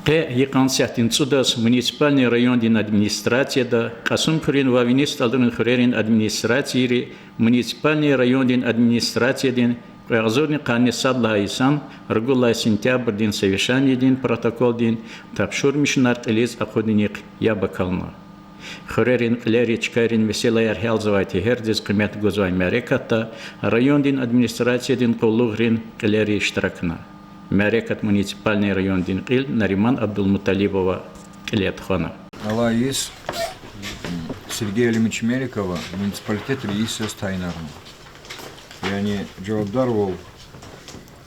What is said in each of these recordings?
Q Цудас муниципальный районный администрация да Касумпурин вавинисталдын хурерин администрации муниципальный районный администрация дин Разорный канисадла Айсан, регула сентябрь дин совещание дин протокол дин тапшур мишнар элиз аходиник ябакална. Хурерин леричкарин веселая археалзавайте хердис кумет гузвай мереката район дин администрация дин коллугрин лери штракна. Мерекат муниципальный район дин Ил Нариман Абдулмуталибова Летхана. Алаис Сергея Алимовича Мерикова муниципалитет Рейса Стайнарна. Yani cevaplar ol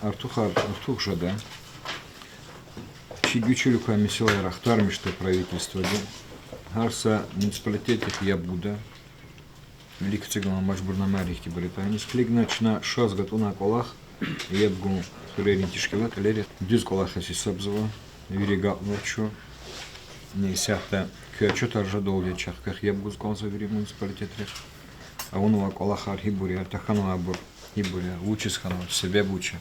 Артухша, да? Чигючулю комиссия рахтармишто правительство, да? Харса муниципалитетих Ябуда, Великоцыгана Машбурнамарихти Британии, склигначна шазгат уна колах, Ябгу Сурерин Тишкелат, Лерит, Дюз колаха Сисабзова, Вирига Ночу, не сяхта, кючу таржа долги чахках Ябгуз консовери муниципалитетих. А он у Акалаха Хибури, Артахану Абур, Хибури, Учисхану, себе Буча.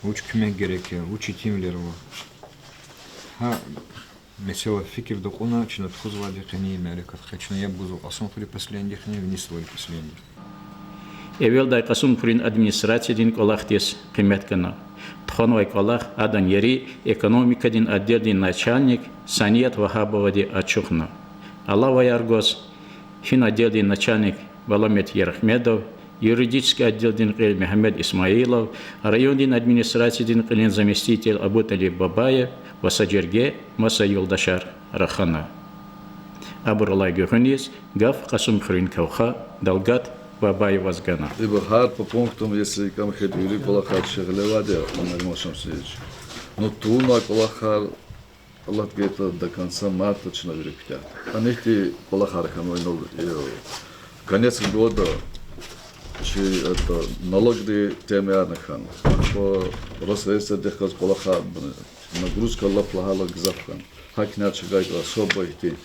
Уч Кмегереке, Учи Тимлерова. Ха, месела фикер докуна, чинат хузвади хани Америка, хачна я бузу, а сам при последних не вниз свой последний. Эвел дай касум прин администрация дин колахтес кеметкана. Тхоновай колах адан яри экономика дин отдел дин начальник Саният Вахабова ди Ачухна. Аллах Яргос. Финотдел начальник Баламет Ерахмедов, юридический отдел Мехамед Исмаилов, районный администрации заместитель Абуталиб Бабаев, Васаджерге Маса Юлдашар Рахана. Абурлай Гюхунис, Гав Касум Хрин Кауха, Далгат Бабаев Вазгана. Ибахар по пунктам, если камхет юри Колахар Шеглеваде, Анармашам Сидич. Но туна Колахар Allah где-то до конца марта начали пить. Они эти полахархану, конец года, это налоги темиарнахан, по Росреестр дехаз полахар, нагрузка лаплахала гзафхан, хакня чагайка особо эти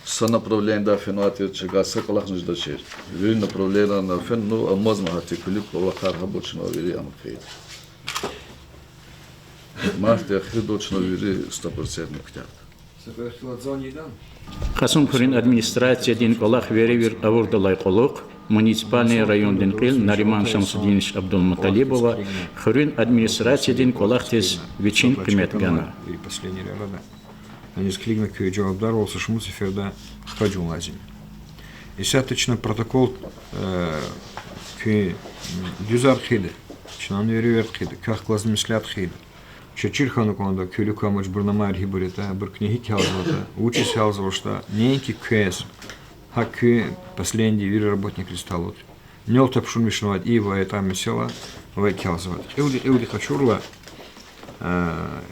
сонаправление да фенуати чагаса колахнуш дачер. Вили направление на фен, ну амазма хати кулип полахар хабочно вили амхейт. Марте хидочно вири 100% ктят. Касум Хурин администрация дин колах веривир авурдалай колок, муниципальный район дин Кил Нариман Шамсудинович Абдулмуталибова, Хурин администрация дин колах тез вичин кеметгана. Они склигна к жавабдар олса шму сеферда хаджун лазим. И сяточно протокол к дюзар хиды, чинан веривер хиды, как класс мислят хиды. Чечирхану конда кюлюка Машбурнамар Хибурита, бір книги хялзавата, учись хялзавашта, нейки кэс, хаки последний вир работник кристаллот. Нел тапшун мишнуват ива это месела, вай хялзават. Эуди хачурла,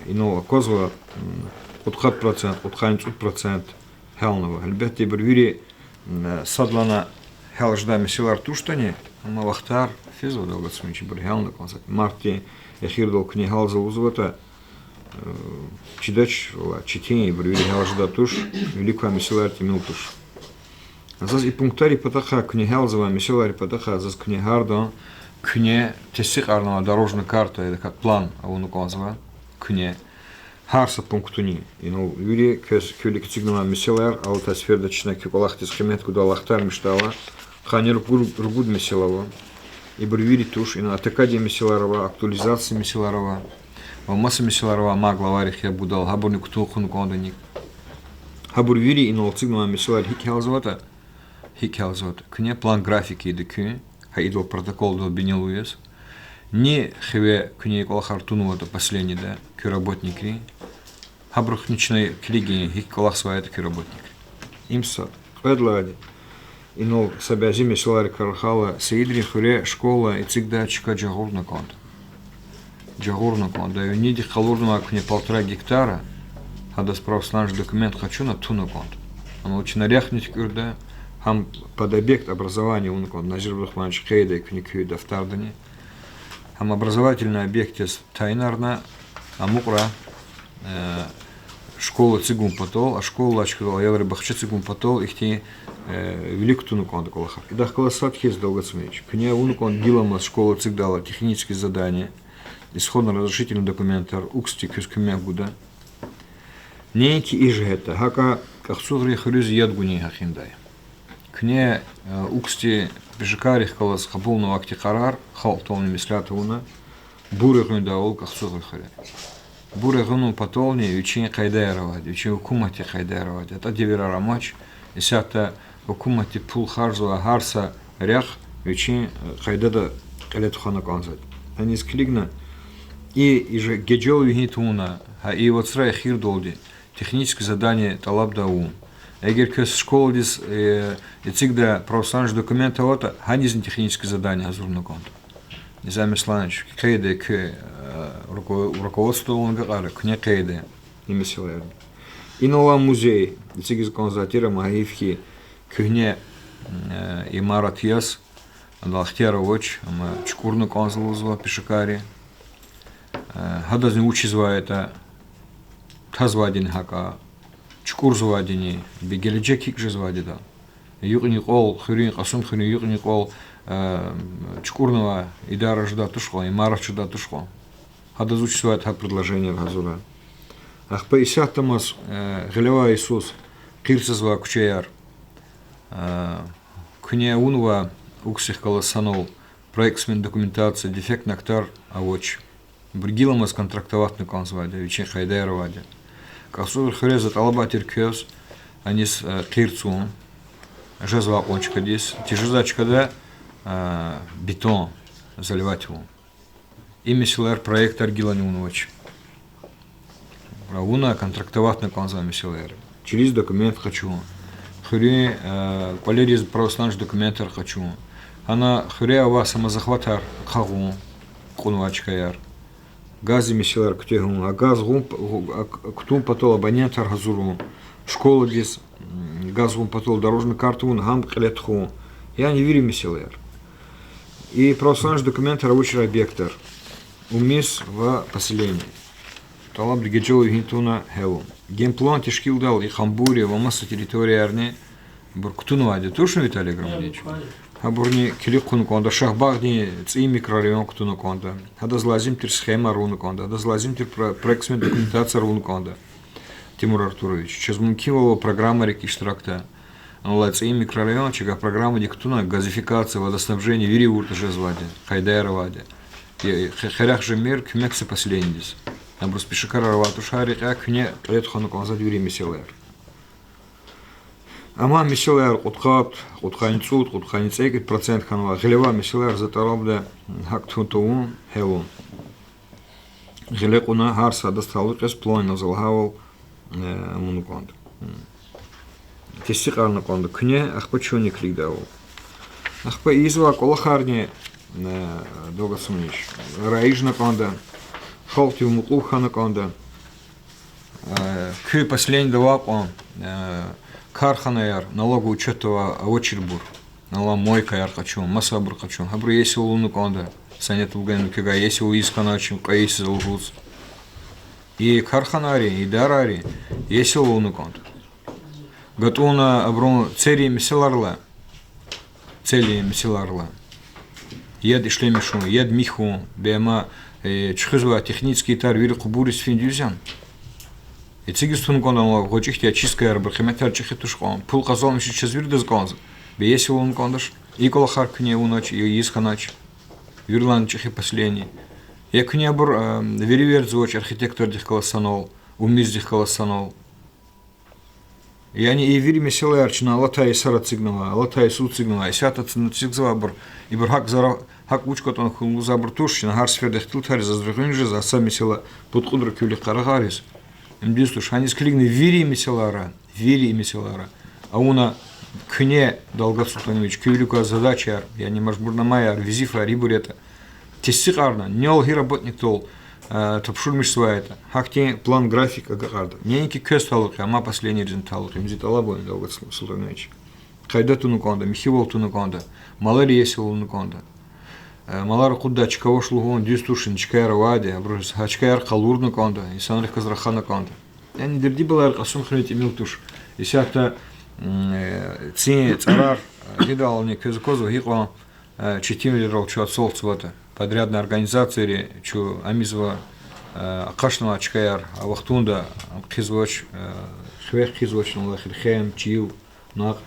иного козва, отхат процент, отханцут процент хялнова. Альбетте бір вири садлана хялжда месела артуштани, малахтар физо долгосмичи бір хялна консат. Марти Ехирдол книгал залузвата чидач читение бривили галжда туш великая мисиларти милтуш. Азаз и пунктари патаха книгал зава мисилари патаха азаз книгардо кне тесик арнова дорожная карта это как план а он указывает кне харса пунктуни и ну юри кюлик цигнама мисилар а вот асфердачна кюколахтис хемет куда лахтар мечтала ханер ругуд мисилава и бривили туш, и на атакаде Месиларова, актуализация Месиларова, масса Месиларова, главарих я будал, хабурник тухун кондоник. Хабурвили и на лцигнама Месилар хикхелзавата, кне план графики и декю, хаидол протокол до бенилуес, не хеве кне колахартунова последний, да, кю работники, хабрухничной клиги хикколах своя таки работник. Имсад, предлагали. И ну себя зиме Месилари Карахала, Саидри Хуре, школа и цигда чика джагурна конт. Джагурна конт, да и ниди халурна к не 1,5 гектара, хада справ наш документ хочу на туна конт. Он очень наряхнуть курда, хам под объект образования он конт, Назир Брахманович Хейда и книги Дафтардани. Хам образовательный объект из Тайнарна, Амукра, школа цигун потол, а школа ачкала явре бахче цигун потол, их те великую конта колахар. И дахкала садхиз долгосмеч. Кне унукон гилама школа цигдала технические задания, исходно разрешительный документар, уксти кюскемя гуда. Неньки ижгета, хака кахцугри хрюз ядгуни хахиндай. Кне уксти бежикарих калас хабулну акти карар, халтовни мислятуна, бурегун даул кахцугри хре. Бурегуну патолни учень кайдайравади, учень хукумати кайдайравади. Это девера мач, и сята хукумати пул харзуа харса рях, учень кайдада калетхана канзад. Они склигна и же геджол вигитуна, а и вот срай хирдолди. Техническое задание талаб дау. Эгер көз школа дис цигда профессиональный документ вот ханизм техническое задание азурно конт. Не замыслаешь, кайде к руководству он говорит, к не кайде. Имя силы. И новый музей, цигиз конзатира маивки, к не имарат яс, далхтера воч, ама чкурну конзалузва пешакари. Хадазни учизва это тазвадин хака, чкурзвадини, бегеледжекик жезвадида. Югни қол, хурин қасым хурин югни қол чкурного идара жда тушло, и маров жда тушло. Хадаз учизва это предложение газура. Ах по исятамас гелева Иисус кирцезва кучаяр. Кне унва уксих колосанол проектсмен документация дефект нактар авоч. Бригиламас контрактовать на конзваде, вечер хайдайроваде. Касур хрезат алабатир кёс, они с кирцун, жезва кончика здесь, тяжезачка да бетон заливать его. Имя силар проект аргила не уночь. Равуна контрактовать на конзваме силар. Через документ хочу. Хри коллеги православный документар хочу. Она хря вас самозахватар хагу кунвачка яр. Гази мисилар ктегун, а газ гум ктум потол абонентар газуру. Школа здесь газ гум потол дорожную карту он гам клетху. Я не верю мисилар. И православный документ рабочий объектор. Умис в поселении. Талаб дигеджол гинтуна хелу. Геймплан тишкил дал и хамбури в масса территории арне. Бурктунуаде. Точно Виталий Громович? Абурни киликун конда шахбагни ци микрорайон ктуну конда. Хада злазим тир схема руну конда. Хада злазим тир проектсмен документация руну конда. Тимур Артурович. Сейчас мункивала программа реки Штракта. Но ци микрорайон чега программа диктуна газификация водоснабжения вири урта жезваде. Хайдайроваде. Херях же мир кмексы последний. Набрус пишикара раватушари как не летхану конзад вири миселер. Ама мисилар утхат, утханцут, утханцек процент ханва. Гелева мисилар затарабда хактунтун хелун. Гелекуна харса дасталыкес план назалхавал мунуконд. Тесикарна конда кне ахпачуни клигдау. Ахпа изва колахарни долгосумнич. Раижна конда. Холти муклухана конда. Кю последний давапон. Карханаяр, налогоучетова авочербур, нала мойка яр хочу, масабур хочу, хабру есть улуну конда, санет луган кега есть уисканачим, каис залгуц. И карханари, и дарари, есть улуну конда. Готуна абру цели мисиларла, Яд ишлемишу, яд миху, бема чхызва технический тар вир кубурис финдюзян. И цигистун кондам гочихти очистка арбахиметар чихитушкон. Пул казалм еще чезвир дезгонз. Беесил он кондаш. И колахар кне уноч, и исканач. Вирлан чихи последний. Я кне бур веривердзоч архитектор дих колосанол, умиз дих колосанол. Я не и вири месила арчина, латай сара цигнала, латай су цигнала. И сята цигзва бур. И бур хак зара хак учкотон хулуза бур тушчина, хар сфердех тилтари заздвигунжи, за сами села под кудр кюли карагарис. Мдислуш, они склигны вири мисилара, а уна кне Долгосултанович кюлюка задача, я не мажбурна майя, визифа рибурета. Тестикарна, не алги работник тол, топшурмиш своя-то, хакти план графика гарда. Неньки кёсталуки, ама последний результалуки, мзит алабони Долгосултанович. Хайда тунуконда, михивол тунуконда, малари есил тунуконда. Малар куда чкаво шлугон дюстушин чкаяр вади, абрус хачкаяр калурну конда, и санрих казрахана конда. Я не дерди была аркасум хренить милтуш. И сята ци царар видал мне козу хико читим лирал чу отсолцвата подрядная организация чу амизва أقشنا أشكير وقتون ده خزوج خزوج نولا خيم تيو ناق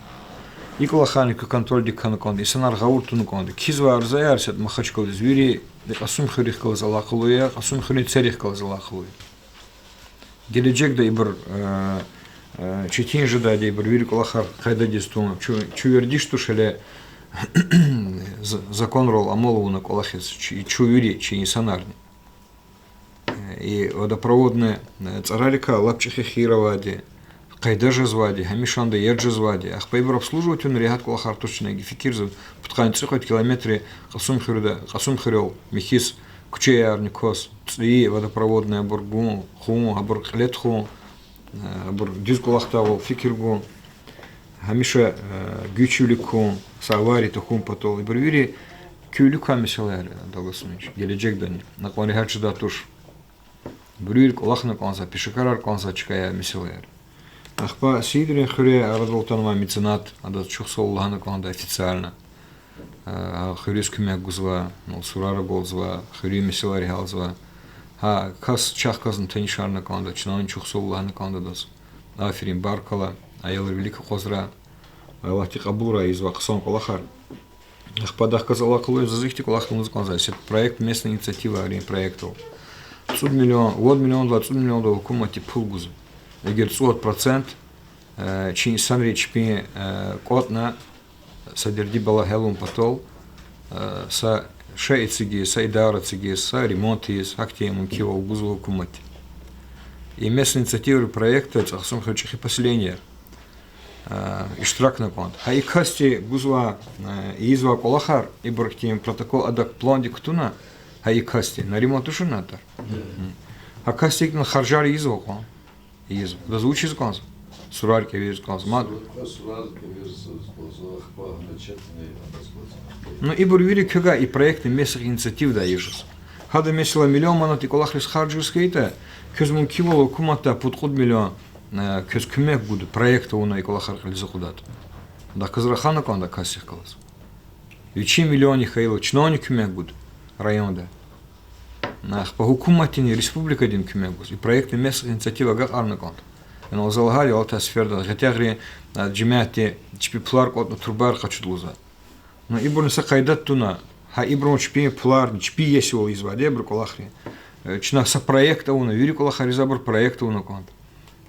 يقول خاني ككنترول دي كان كوندي سنار غورتون كوندي كيزوار زيار سد مخش كل زويري قسم خريخ كل زلا خلوية قسم خري تسريخ كل زلا خلوية gelecek de ibr çetin jada de ibr вири колахар кайда дестун чуверди что шеле закон рол амолову на колахес чувери чинисанарни и водопроводные царарика лапчихи хировади кайда же звади хамишанда ерже звади ах по ibr обслуживать он регат колахар точно гификирзу путкан 3 километры касум хирел михис кучеярни кос и водопроводная бургу ху абур хлетху абур дискулахтавол фикиргу хамиша güçlükü savari tohum patol ibr küylük hamiseler dalgasınç gelecek dani nakvani her çda tuş bürür kolahna konsa pişikarar konsa çıkaya miseler ахпа сидре хре арадолтанма меценат адат чухсоллахна конда официально хрис кемек гузва ну сурара голзва хри миселари халзва ха кас чахказн тенишарна конда чнан чухсоллахна конда дос афирин баркала аялар велика козра аллахти кабура из ваксон колахар ахпа дахказала кылы зазыхти колахтымыз конза сет проект местная инициатива арин проектов 100 миллион 20 миллион до хукумати пул гузу егер 100% чин санри чпи котна садерди бала хелун патол са шейциги са идарациги са ремонти с актием киво гузу хукумати и местная инициатива проекта цахсум хочихи поселения иштирак на конт хай касти гузва изва колахар и брактим протокол адак планди ктуна хай касти на ремонт ушунатар а касти на харжари изва кон из да звучит конс сурар кевиз конс мад ну и бурвири кога и проекты местных инициатив да ежус хада месила миллион манат и колахрис харджус кейта көзмун киволо кумата путқуд миллион көз күмек буду проекта уна и колахар кылзы кудат да казрахана конда касих калас 3 миллион хайло чнони күмек буду районда нах по хукуматини республика дин күмек и проекты местных инициатива га арна конт но залгали алта сферда гатягри джимати чпи плар кот турбар качудлуза но ибрун са кайдат туна ха ибрун чпи плар чпи есил изваде бр колахри чна са проекта уна вири колахари забр проекта уна конт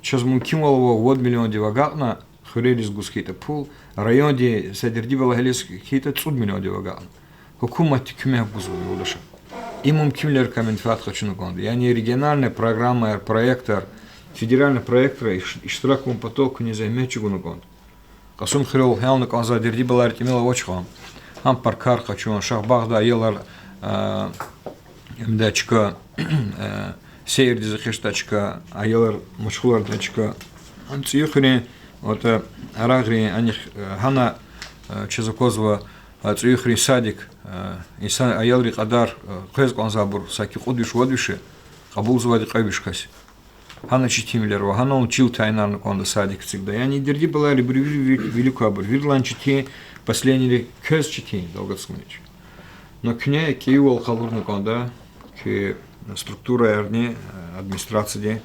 час мун кимолово вод миллион девагатна хурелис гускита пул район ди садерди балахелис хита 100 миллион девагатна хукумати күмек бузу юлдаша и мумкинлер комментфат хочу конт яни региональная программа проектор федеральный проектор иштиракун потоку не займечугу на конт касум хирол хелна конза дерди балар тимила очхом ам паркар хочу шахбагда елар мдачка сейр дизахештачка аялар мушхулардачка анцихри вот арагри аних хана чезакозва цихри садик иса аялри qaдар қез конзабур саки қудиш водиши қабул звади қайбишкаси хана читимлер ва хана учил тайнарны конда садик всегда я не дерди была ли великую абур вирланчити последний көз чити долгосмыч но кне киевол халурны конда ки структура эрни администрации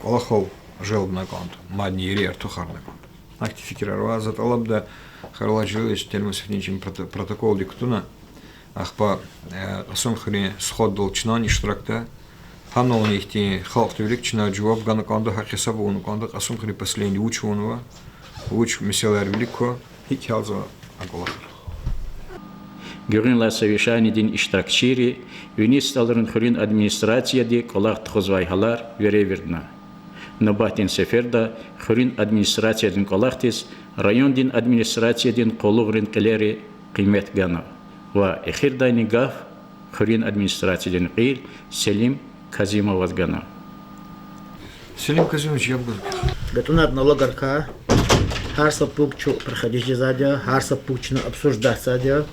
колахол желбна конт мадни ерер тухарны конт актификирарва заталабда Харла Жилович термосфиничим протокол диктуна ахпа асом хри сход долчнан иштиракта хана у них ти халк великчина жавоб гана конда хакисабу уну конда асом хри последний учунова уч миселар велико хикалза аголах Görünler sevişanidin iştirakçiri üniversitelerin hürün administrasiyadi kolak tıxızvayhalar verevirdina. Nabatin seferde hürün administrasiyadin kolaktis rayon din administrasiyadin qoluğrin qileri qiymet gana. Ve exirdayni gaf hürün administrasiyadin qil Selim Kazimov gana. Selim Kazimович, я буду. Гатунат налогарка, хар сапукчу проходить задя, хар сапукчу обсуждать задя,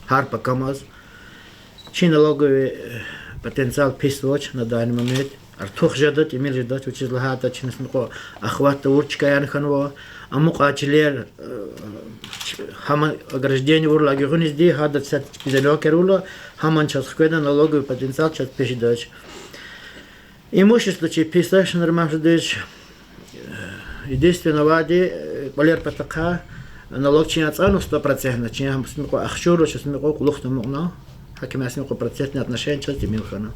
хар покамаз. Чи налоговый потенциал писвоч на данный момент, артух жадат имел жадат учил лахата чинсн ко ахват урчкаян ханво амук ачлер хама ограждение урла гюнизди хадат сат пизелокерула хаман час хкеда налоговый потенциал час пешдач имущество че писаш нормаждыч единственно вади полер патака налог чинац ану 100% чинам смеко ахшуру час смеко кулухта муна хаким смеко процентное отношение час демилхана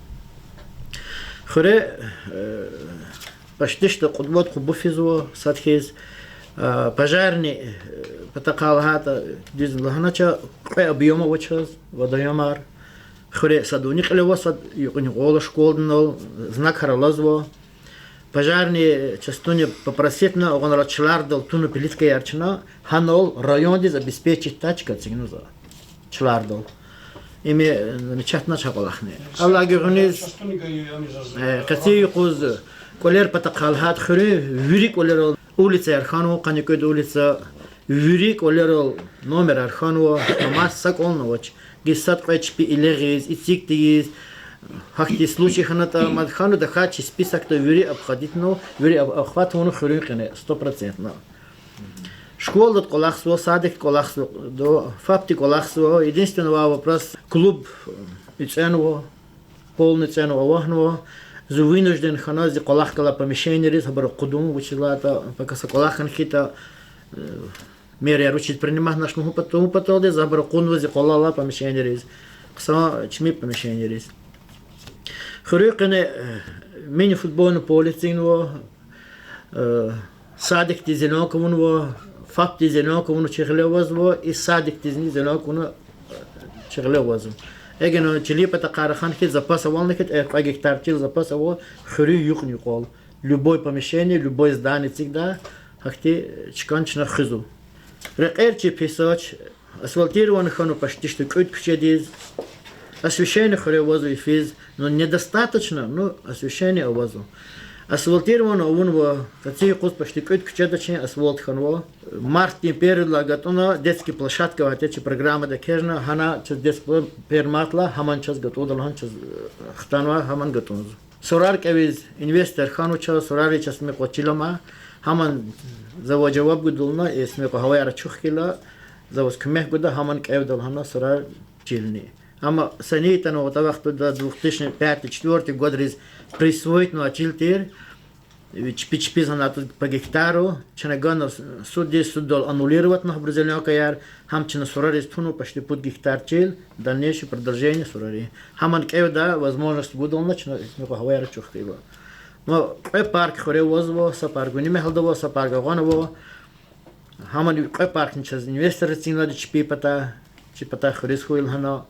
خره باشتشت قدوات خبوفيزو ساتخيز пожарни патакалхата дизн лахнача объема вачаз водоемар хре садуник левосад юкни гола школднол знак харалазво пожарни частуне попроситна огонрачлардал туну пилитка ярчна ханол райондиз обеспечить тачка цигнуза члардал ими замечательно чакалахне аллаги гуниз кати куз колер патакалхат хре вирик колер улица Арханова, Каникой улица, Юрик, Олерол, номер Арханова, Масак Олнович, Гисат Качпи Илерис, Ициктигис, Хахти случай Ханата Мадхану, да хачи список-то Юри обходить, но Юри обхватывану Хрюкине 100%. Школа от Колахсво, садик Колахсво, до фапти Колахсво, единственный вопрос, клуб Иценова, полный Иценова, Вахнова, за вынужден ханази колахкала помещение рис хабар кудум училата пока са колахан хита мере ручит принимать наш му потом де за кунвази колала помещение рис кса чми помещение рис хрюкне мини футбольно поле цинво садик тизеноковно фап тизеноковно чехлевозво и садик тизеноковно чехлевозво Эгено чилипа карахан хит запаса волнакет гектар чил запаса во хрю юхни кол. Любое помещение, любое здание всегда хахти чканчна хизу. Рекерчи писач асфальтирован хану почти что кут кчедиз. Освещение хревозу и физ, но недостаточно, но освещение овозу. Асфальтирован овунво, кати кус почти кут кчедачи асфальт ханво. Март перед лагатона детский площадка ватечи программа да кежна хана чез детский перматла хаман час готовил хан час хтанва хаман готов. Сорар кевиз инвестор хану час сорари час ме кочилама хаман заводжаваб гудулна есме ко хавайра чухкила завос кмех гуда хаман кевдал хана сорар чилни. Ама санитано вот вахту до 2005-2004 год рез присвоить на чилтир Чпи-чпи занату по гектару, ченегано суддол аннулировать на бразильняка яр, хам чена сурари спуну почти под гектар чил, дальнейшее продолжение сурари. Хаман кевда возможность будал начать, но хавайра чухтила. Но парк хоревозво, сапаргу не мехалдово, сапарга гоново. Хаман парк ничего инвесторы цинла чпи-пата хорисхуил хано.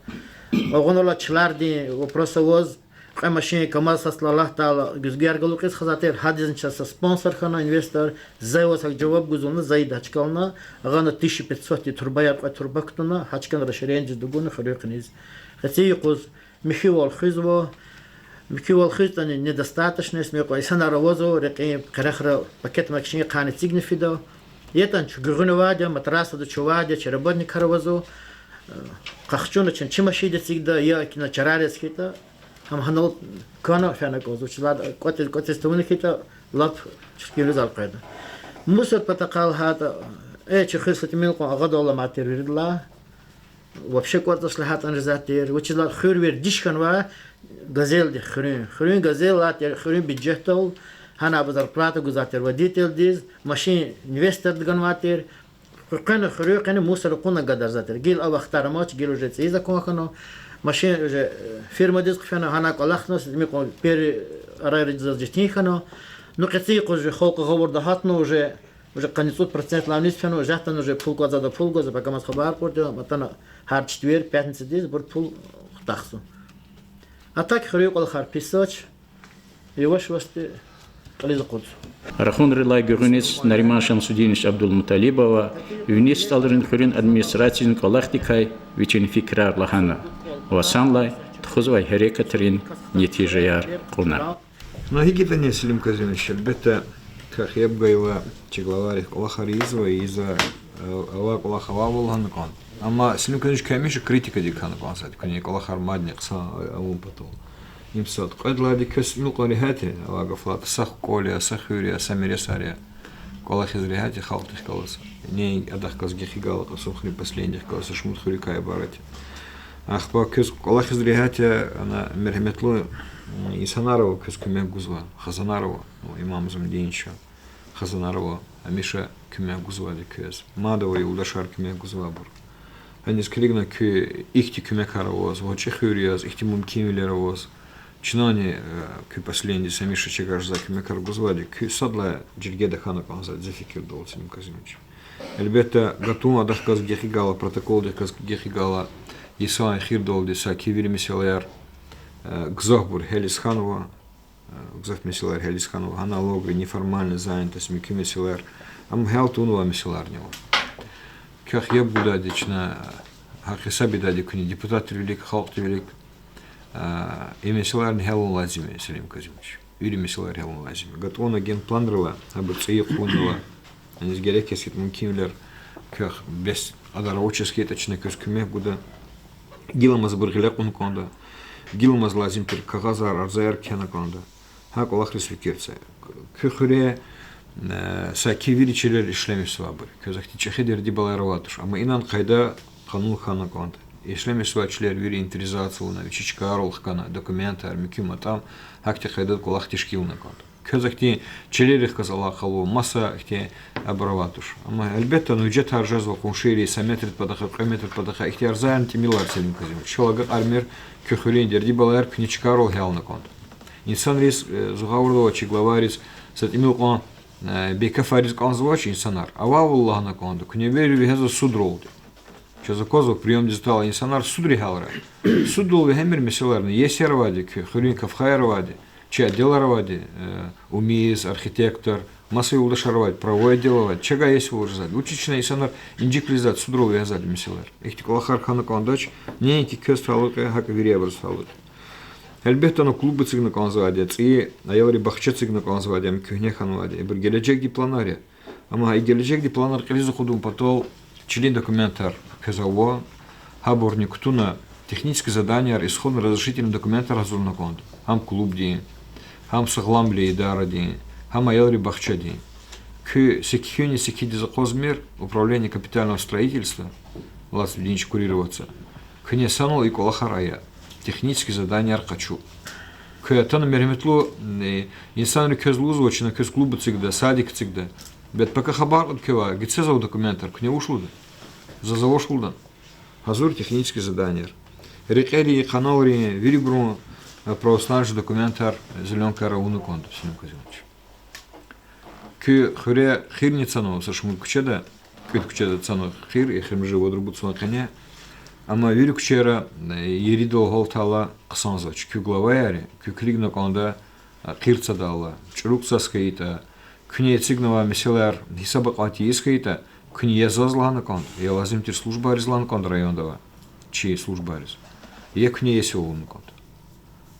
Огонола чларди вопроса воз. Машине КамАЗ сослала тала гюзгер галукис хазатер хадизнча со спонсор хана инвестор зайвасак жаваб гузуна заидачкална агана 1500 турбаят турбактуна хачкан расширение дугуна хрюкниз хати куз михивал хизво михивал хизтани недостаточно смеко исана равозо реки карахра пакет машине кани цигнифидо етан чугунавадя матраса до чувадя черабодник харавозо кахчуна чимашиде цигда я кина чарарес хита هم هنو كانوا فينا كوزو شلاد قت استوني كيتا لاب شكيلو زال قيدا موسى بتقال هذا ايش خلصت منكم غدا ولا ما تريد الله وبشي قوت اصلحات انجزاتير وشلاد خير وير ديش كانوا غازيل دي خرين غازيل لا خرين بجهتول هنا بزر بلاطه غزاتير وديتل ديز ماشين انفستر دغنواتير كان خريو كان موسى قونا غدار زاتير جيل او اختار ماتش جيل وجت اذا كانوا машин уже фирма диск фена хана колахнос мико пер арайрид заджтихано но кацик уже холко говорда хатно уже конецут процент лавнис фена уже тан уже пулго за пока мас хабар пордо матана har четвер пятница дис бур пул тахсу а так хрю кол хар писач Иваш васте Ализа Кудс. Рахун Рилай Гюринис, Нариман Шамсудинович Абдул Муталибова, Юнис Талрин Хурин административный коллахтикай, Вичин Фикрар Лахана. Васанлай, Тхузвай Херекатрин, Нетижаяр Куна. Но Хигитане Селим Казинович, бета Кахебгаева, Чеглаварих Колахаризова и за Алла Колахава Волганкон. Ама Селим Казинович Камиша критика дикана пансат, коне Колахар Мадник са Алун Патол. имсад. Қадлади көс милқари хати, алага флат сах колия, сахурия, самиресария. Колах из рехати халтих колос. Не адах каз гехигала косохри последних колос шмут хурикай барати. Ахпа көс колах из рехати она мерхметлу Исанарова көс күмек гузва. Хазанарова, имам Замдинча. Хазанарова, Амиша күмек гузва ди көс. Мадова Юлдашар күмек гузва бур. Они скригна кü ихти күмек харавоз, вочи хурияз, ихти мумкимилеровоз. Чинани кü последний Самиша чегаш за күмек харгузвади, кü садла джиргеда хана канза зефикир долцим казимич. Elbette gatuma adahkaz gehigala protokol dehkaz gehigala Исаан хир долдиса кивили мисалер гзохбур Хелисханова, гзох мисалер Хелисханова, аналогы неформальная занятость мики мисалер, ам хелтунова мисалернего. Как я буду дична, хакисаби дади куни депутат велик, халк велик, и мисалер хелун лазиме, Селим Казимович. Или мисалер хелун лазиме. Готовно генплан рыла, абыцеи хунила, они с герекесит мумкимлер, как без адараучески точно кускуме гуда. Гиламаз бургилек унконда, гиламаз лазим пер кагазар арзаер кенаконда. Хак олахрис викерце. Көхре сакивили челер ишлеми свабыр. Közakti чехидер дибалароватуш. Ама инан кайда канун ханаконда. Ишлеми свачлер вири интеризацияна, вичичкарол хкана документар микюма там хакти кайда колахтишки унаконда. Közakti челерих казала халу маса ихте абраватуш. Ама элбетта нуджет харжаз ва коншери саметрит падаха қаметрит падаха ихте арзаан тимилар Селим Казимович. Шолага армер көхурен дерди балар кничкарол хялна конт. Инсан рис зугаврдова чиглаварис сат имил кон бекафарис конзвач инсанар. Ававуллах на конт. Кневери вихаза судролди. Чозакозо прием дизитала инсанар судри халра. Судрол вихемер мисаларны есервади көхурен кафхайрвади. Че деларовади, умиз, архитектор, массы улдашаровать, правое деловать, чага есть улжазать. Учичная исанар инжиклизат, судрол вязали мисилар. Ихти колахар хана кондач, неньки көз фалыка, хака виребрс фалык. Elbette onu klubu цигна конзвади, и аяври бахча цигна конзвади, ам кюхне ханвади. Бир gelecek дипланария. Ама и gelecek дипланар кризу худум потол, член документар кезаво, хаборни ктуна техническое задание, исходно разрешительный документар разурна конт. Хам клуб ди. Хам сагламбли идаради, хам аялри бахчади. К секихюни секиди закозмер управление капитального строительства, власть Владимирович курироваться. К не санул и колахарая, технические задания аркачу. К тана мерметлу инсан рекезлузу очень кез клубу цигда, садик цигда. Бет пока хабар от кева, гицезал документар, к не ушел да, за завошел да. Хазур технические задания. Рекери канаури вирибру православный документар зеленка рауну конту Селим Казимович. Кü хыре хирни цану сашму кучеда, кучеда цану хир и хирм живо друбуцу на коне. Ама вири кучера еридо голтала ксанзач. Кü главаяри, кü клигна конда хирца дала, чурукца скаита, кüне цигнова миселер хисаба қати искаита, кüне язазлана конд. Я лазим тир служба аризлан конд райондава. Чи служба ариз. Я кüне есеулун конд.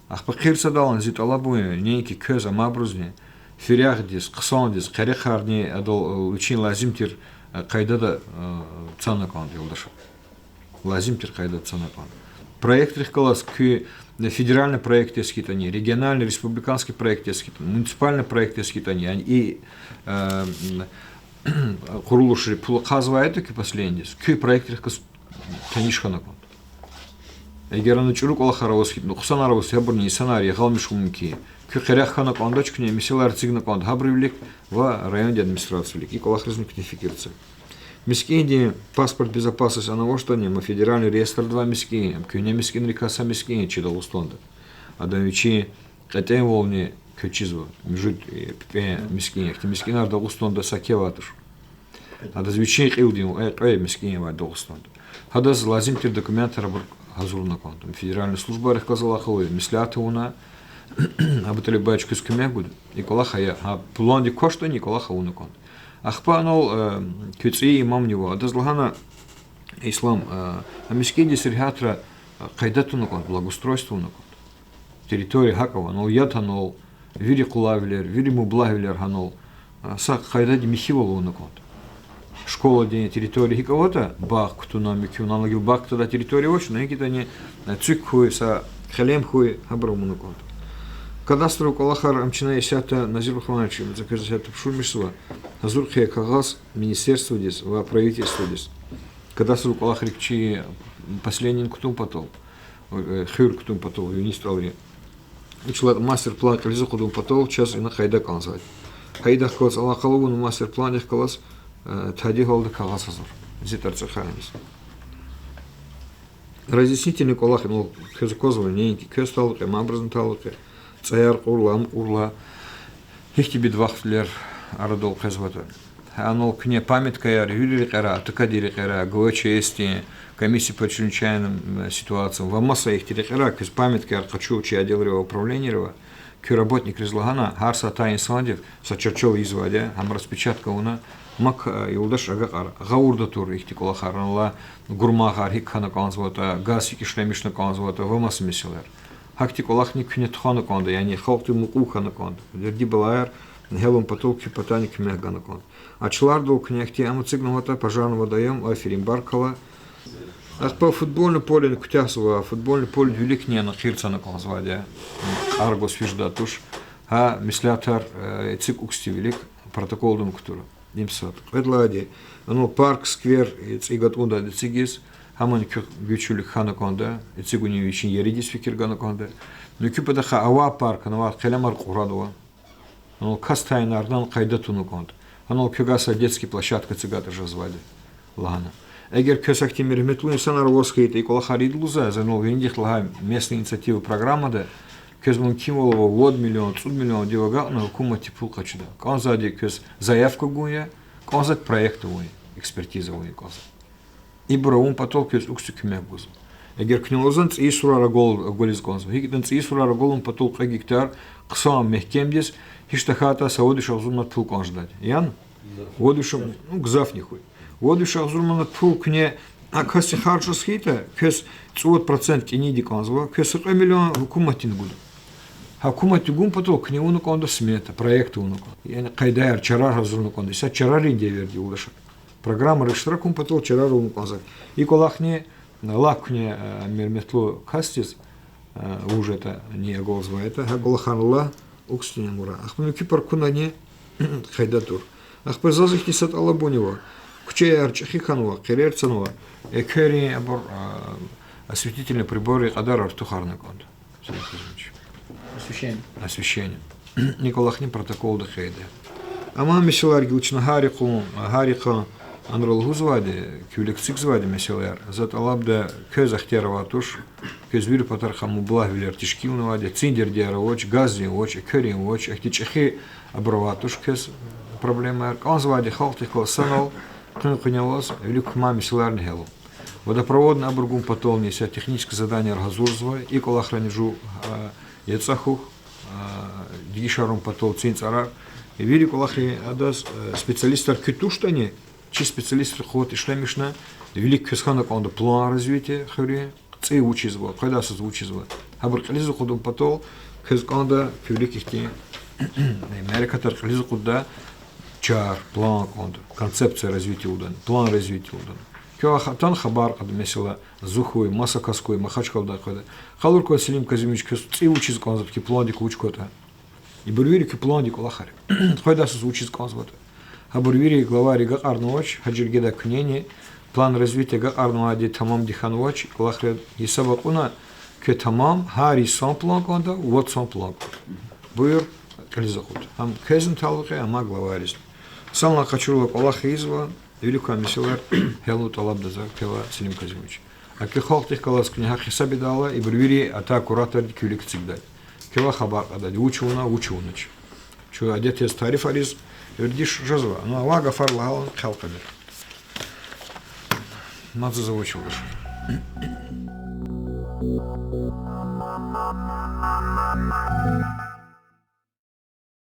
Ах пакирса далан зит алабуя нейки көз амабрузне фиряхдис қсондис қарихарни адол учин лазимтир қайдада цана кон юлдаша лазимтир қайда цана кон проект рихкалас кü федеральный проект ескитани региональный республиканский проект ескитани муниципальный проект ескитани и құрылышри пул қазвайды кü последнис кü проект рихкас танишхана кон Егер аны чурук олахаравос хит, нухсан аравос ябурни сценарий галмишумки. Кюхерях хана кондач кне мисилар цигна конд хабривлик в районе администрации. И колахризник кнификирцы. Мискинди паспорт безопасности анавоштани, ма федеральный реестр 2 мискини, кюне мискин рекаса мискини чидал устонда. Адамичи катен волни кючизу, мжут пе мискини, хти мискинар да устонда сакеватуш. Адазвичи илдин, мискини ва да устонда. Хадаз лазимтир документы Газурна контум. Федеральная служба рассказала хлоя. Мислята уна, абутали бачку с кемегуд. Никола хая. А планди кошта Никола хауна конт. Ахпа анол кюци имам него. Адазлахана ислам. Амискиди сирхатра кайдату на конт. Благоустройство на конт. Территория хакова. Анол яд анол. Вири кулавилер. Вири мублавилер анол. Сак кайдади михивалу на конт. Школа день территории кого-то бак кто на микю на лагил бак тогда территория очень но какие-то не цикуется Халем хуй абрамуну конт. Кадастру колахар амчина исята Назир Хванович, заказать пшумишсва. Азур хе кагаз министерство здесь, в правительство здесь. Кадастру колахар чи последний ктум потол. Хюр ктум потол, юнист алри. Учла мастер-план кализу ктум потол, час и на хайда канзать. Хайда калас Аллах халовун мастер-план их калас тади холда кагаз азур. Зитар цахаемс. Разъяснительный колах, ну, козлы, не кёсталки, мабразн талки. Цаяр урлам урла, их тебе два флер арадол казвата. Оно к не памятка я регулирует кара, такадири кара, ГВЧС, комиссии по чрезвычайным ситуациям. В масса их терекара, к памятка я хочу учить отдел управления, к работник излагана, харса тайн сандев, сочерчил изводя, ам распечатка уна, мак юлдаш агар, гаурда тур их тикола харнала, гурмахар хикхана канзвата, гасики шлемишна канзвата, в масса мисселер. Хакти колахни кнет хана конда, я не халты мукуха конда. Дерди балаер, хелом потолки потаник мегана конда. А члардул кнехти амуцигнувата пожарного даем, аферим баркала. Ах по футбольный поле кутясова, футбольный поле велик не на хирца на конзваде. Аргос фижда туш, а мислятар цик уксти велик протокол дом кутура. Имсат. Предлаги, оно парк, сквер, цигат унда децигис. Хаман güçlük hana konda, etsiguni için yeridis fikir gana konda. Nüküpede ha ava park, ana var kelamar kuradova. Ano kastayınlardan kayda tunu konda. Ano kögasa детский площадка цигата жазвали. Лагана. Эгер kösak темир метлу insanlar воскает и кола харидулуза, за но виндих лага местная инициатива программада. Köz mümkün olava 1 milyon, 3 milyon divaga на hükümeti pul kaçıda. Kanzadi köz заявка guya, kanzat проекта guya, ekspertiza guya kanzat. И браун потолк из уксукимя бузу. Эгер книлозан цисурара голиз гонзу. Хигден цисурара голун потолк гектар ксам мехкемдис хиштахата саудиш авзурмат пул конждать. Ян? Водушам, ну гзаф нихуй. Водуш авзурмат пул кне а каси харчу схита, кес 100% киниди конзва, кес 1 миллион хукуматин буду. Хукумати гум потолк кне уну конда смета, проекты уну конда. Ян кайдаяр чарар авзурну конда. Ся чарар инде верди улаша. Программа рештракум потол чарару муказак. И колахне лакне мерметло кастис уже это не голзва это голаханла укстине мура. Ахму кипар кунане хайдатур. Ахпер зазихни сат алабонева. Куче арчхи ханова, керерцанова. Экери абор осветительные приборы адар артухарна конт. Освещение. Николахне протокол до хейда. Ама мисилар гилчна хариха Анрол звади, кюлексик звади меселер. Зат алабда көз ахтераватуш, көз вир патархаму благвилер тишкилнавади, циндер диаровоч, гази воч, кёрин воч, ахтичехи абраватуш көз проблема. Он звади халтихла санал, кнукнявоз, велик мами селарни хелу. Водопроводный абургум потол неся техническое задание аргазурзва, и колахранижу яцахух, дигишарум потол цинцарар, и велик колахри адас специалист аркетуштани, чи специалист ход и шлемишна, велик кесхана конда план развития хори, цей учизва, когда со учизва. Абур кализу ходом потол, кесканда великих ти, Америка тар кализу куда чар план конда, концепция развития удан, план развития удан. Кёахатан хабар ад месила зухуй, масакаской, махачкалда хода. Халурко Селим Казимович кес цей учиз конда, ки пландик учкота. И бурвирик пландик лахари. Хода со учиз конда. Абурвири глава Рига Арнуач, Хаджиргеда Кнени, план развития Га Арнуади Тамам Дихануач, Лахред и Сабакуна, Ке Тамам, Хари сон план конда, вот сон план. Буйр Кализахут. Ам Кезен Талуке, Ама глава Рис. Сам Лахачула Аллаха изва, великая миссилар, Хелну Талабда Закела Селим Казимович. А Кехал Тихкалас книга Хисаби дала, и Бурвири Ата Куратор Кюлик Цигдаль. Кела Хабар Адаль, учунач. Чу одет я стариф Арис, Вердиш жазва, но Аллах фарлал халкабер. Надо завучил даже.